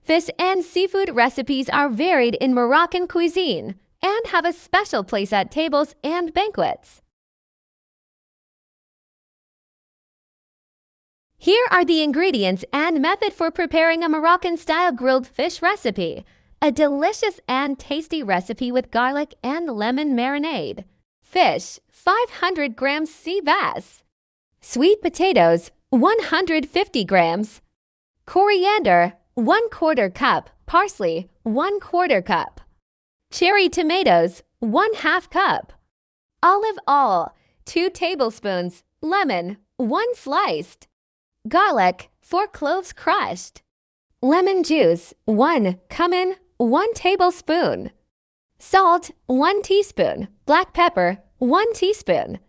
Fish and seafood recipes are varied in Moroccan cuisine and have a special place at tables and banquets. Here are the ingredients and method for preparing a Moroccan-style grilled fish recipe. A delicious and tasty recipe with garlic and lemon marinade. Fish, 500 grams sea bass. Sweet potatoes, 150 grams. Coriander, 1/4 cup. Parsley, 1/4 cup. Cherry tomatoes, 1/2 cup. Olive oil, 2 tablespoons. Lemon, 1 sliced. Garlic, 4 cloves crushed. Lemon juice, 1. Cumin, 1 tablespoon. Salt, 1 teaspoon. Black pepper, 1 teaspoon.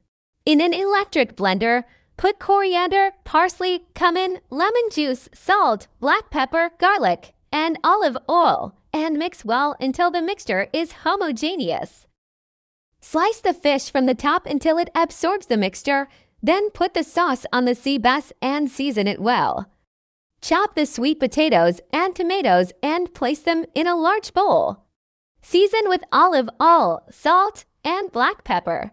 In an electric blender, put coriander, parsley, cumin, lemon juice, salt, black pepper, garlic, and olive oil, and mix well until the mixture is homogeneous. Slice the fish from the top until it absorbs the mixture, then put the sauce on the sea bass and season it well. Chop the sweet potatoes and tomatoes and place them in a large bowl. Season with olive oil, salt, and black pepper.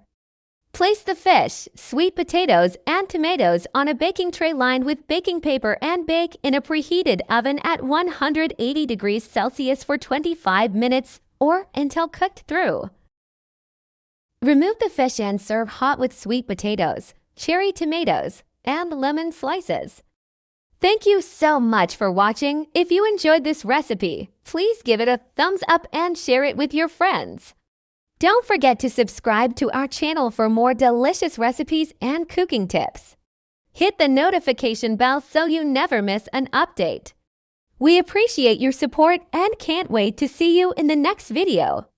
Place the fish, sweet potatoes, and tomatoes on a baking tray lined with baking paper and bake in a preheated oven at 180 degrees Celsius for 25 minutes or until cooked through. Remove the fish and serve hot with sweet potatoes, cherry tomatoes, and lemon slices. Thank you so much for watching. If you enjoyed this recipe, please give it a thumbs up and share it with your friends. Don't forget to subscribe to our channel for more delicious recipes and cooking tips. Hit the notification bell so you never miss an update. We appreciate your support and can't wait to see you in the next video.